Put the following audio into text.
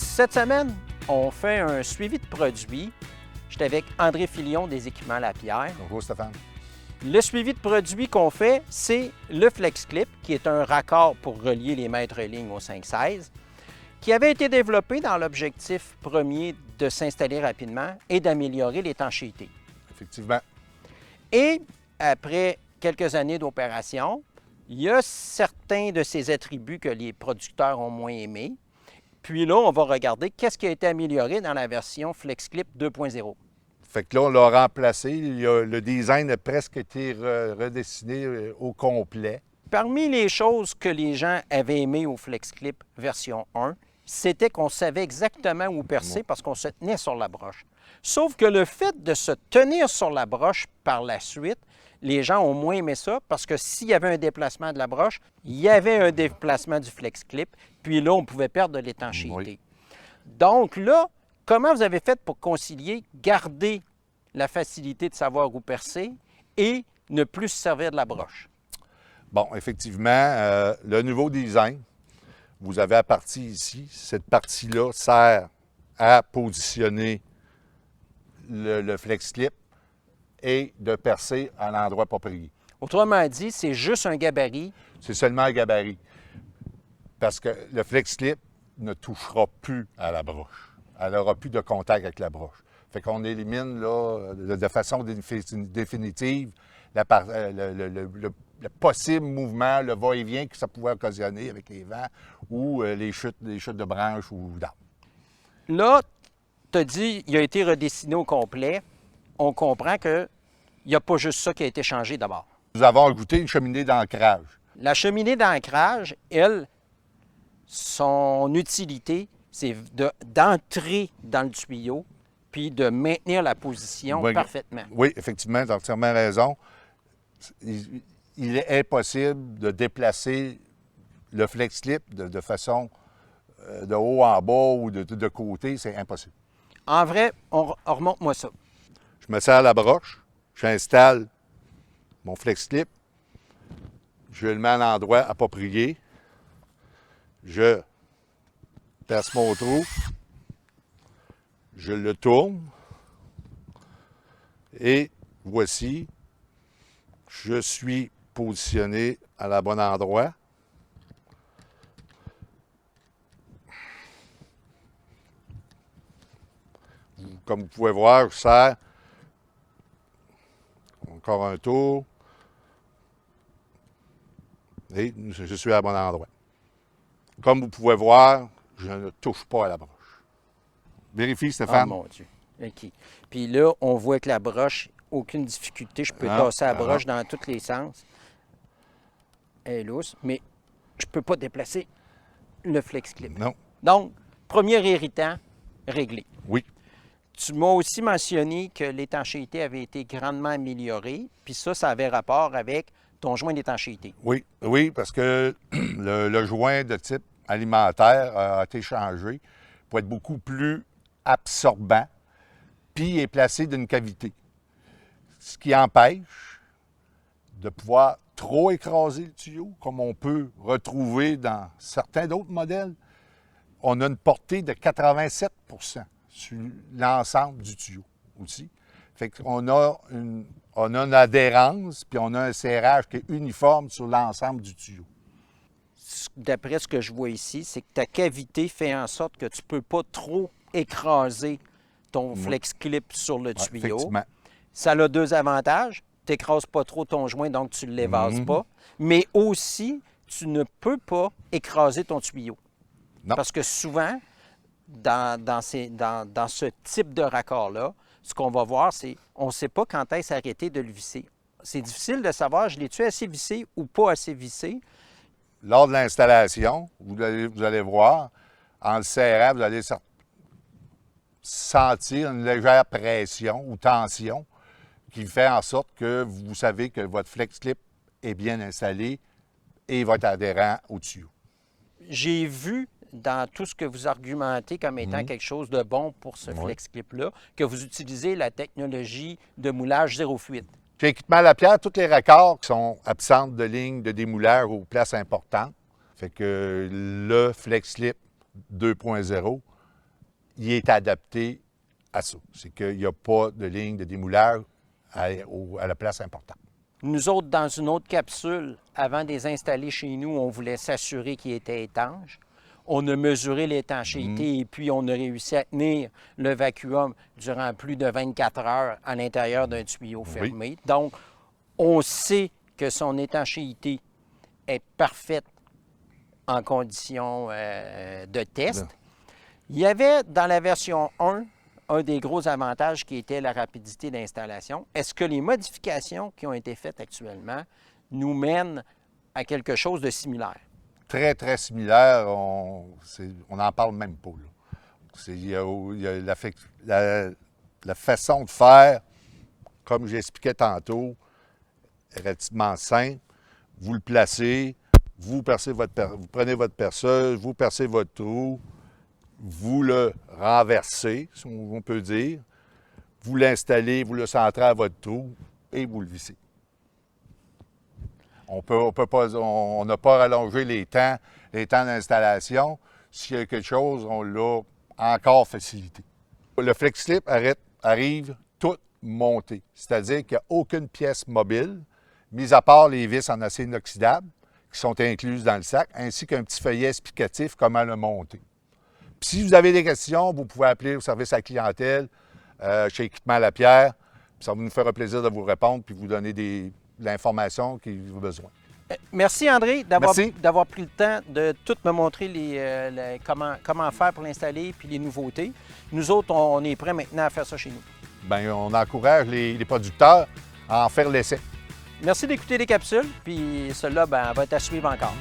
Cette semaine, on fait un suivi de produits. J'étais avec André Filion des Équipements Lapierre. Bonjour Stéphane. Le suivi de produits qu'on fait, c'est le FlexClip, qui est un raccord pour relier les mètres lignes au 516, qui avait été développé dans l'objectif premier de s'installer rapidement et d'améliorer l'étanchéité. Effectivement. Et après quelques années d'opération, il y a certains de ces attributs que les producteurs ont moins aimés. Puis là, on va regarder qu'est-ce qui a été amélioré dans la version FlexClip 2.0. Fait que là, on l'a remplacé. Le design a presque été redessiné au complet. Parmi les choses que les gens avaient aimées au FlexClip version 1, c'était qu'on savait exactement où percer parce qu'on se tenait sur la broche. Sauf que le fait de se tenir sur la broche par la suite, les gens ont moins aimé ça parce que s'il y avait un déplacement de la broche, il y avait un déplacement du FlexClip, puis là, on pouvait perdre de l'étanchéité. Oui. Donc là, comment vous avez fait pour concilier, garder la facilité de savoir où percer et ne plus se servir de la broche? Bon, effectivement, le nouveau design, vous avez la partie ici. Cette partie-là sert à positionner le FlexClip et de percer à l'endroit approprié. Autrement dit, c'est juste un gabarit. C'est seulement un gabarit. Parce que le FlexClip ne touchera plus à la broche. Elle n'aura plus de contact avec la broche. Fait qu'on élimine là, de façon définitive le possible mouvement, le va-et-vient que ça pouvait occasionner avec les vents ou les chutes de branches ou d'arbres. Là, tu as dit qu'il a été redessiné au complet. On comprend qu'il n'y a pas juste ça qui a été changé d'abord. Nous avons ajouté une cheminée d'ancrage. La cheminée d'ancrage, elle, son utilité, c'est d'entrer dans le tuyau puis de maintenir la position Oui, parfaitement. Oui, effectivement, tu as entièrement raison. Il est impossible de déplacer le FlexClip de façon de haut en bas ou de côté, c'est impossible. En vrai, remonte-moi ça. Je me sers à la broche, j'installe mon FlexClip, je le mets à l'endroit approprié, je perce mon trou, je le tourne et voici, je suis positionné à la bonne endroit. Comme vous pouvez voir, je sers encore un tour et je suis à bon endroit. Comme vous pouvez voir, je ne touche pas à la broche. Vérifie, Stéphane. Oh mon Dieu. OK. Puis là, on voit que la broche, aucune difficulté. Je peux tasser la broche dans tous les sens. Elle est lousse, mais je ne peux pas déplacer le FlexClip. Non. Donc, premier irritant, réglé. Oui. Tu m'as aussi mentionné que l'étanchéité avait été grandement améliorée, puis ça avait rapport avec ton joint d'étanchéité. Oui, oui, parce que le joint de type alimentaire a été changé pour être beaucoup plus absorbant, puis est placé d'une cavité. Ce qui empêche de pouvoir trop écraser le tuyau, comme on peut retrouver dans certains d'autres modèles. On a une portée de 87 sur l'ensemble du tuyau aussi. Fait qu'on a une adhérence, puis on a un serrage qui est uniforme sur l'ensemble du tuyau. D'après ce que je vois ici, c'est que ta cavité fait en sorte que tu ne peux pas trop écraser ton FlexClip sur le tuyau. Effectivement. Ça a deux avantages. Tu n'écrases pas trop ton joint, donc tu ne l'évases pas. Mais aussi, tu ne peux pas écraser ton tuyau. Non. Parce que souvent, dans ce type de raccord-là, ce qu'on va voir, c'est on ne sait pas quand est-ce arrêter de le visser. C'est difficile de savoir, je l'ai-tu assez vissé ou pas assez vissé? Lors de l'installation, vous allez voir, en le serrant, vous allez sentir une légère pression ou tension qui fait en sorte que vous savez que votre FlexClip est bien installé et va être adhérent au tuyau. J'ai vu dans tout ce que vous argumentez comme étant quelque chose de bon pour ce FlexClip-là, que vous utilisez la technologie de moulage zéro fuite. Chez Équipements Lapierre, tous les raccords qui sont absentes de lignes de démoulage aux places importantes. Fait que le FlexClip 2.0 il est adapté à ça. C'est qu'il n'y a pas de ligne de démoulage à la place importante. Nous autres, dans une autre capsule, avant de les installer chez nous, on voulait s'assurer qu'ils étaient étanches. On a mesuré l'étanchéité et puis on a réussi à tenir le vacuum durant plus de 24 heures à l'intérieur d'un tuyau fermé. Donc, on sait que son étanchéité est parfaite en conditions de test. Il y avait dans la version 1 un des gros avantages qui était la rapidité d'installation. Est-ce que les modifications qui ont été faites actuellement nous mènent à quelque chose de similaire? Très, très similaire. On n'en parle même pas. Il y a la façon de faire, comme j'expliquais tantôt, est relativement simple. Vous le placez, vous prenez votre perceuse, vous percez votre trou, vous le renversez, si on peut dire, vous l'installez, vous le centrez à votre trou et vous le vissez. On n'a pas rallongé les temps d'installation. S'il y a quelque chose, on l'a encore facilité. Le FlexClip arrive tout monté, c'est-à-dire qu'il n'y a aucune pièce mobile, mis à part les vis en acier inoxydable qui sont incluses dans le sac, ainsi qu'un petit feuillet explicatif comment le monter. Puis si vous avez des questions, vous pouvez appeler au service à la clientèle chez Équipement Lapierre. Ça va nous faire plaisir de vous répondre puis vous donner l'information qu'il vous a besoin. Merci André d'avoir pris le temps de tout me montrer comment faire pour l'installer puis les nouveautés. Nous autres, on est prêts maintenant à faire ça chez nous. Bien, on encourage les producteurs à en faire l'essai. Merci d'écouter les capsules, puis celle-là va être à suivre encore.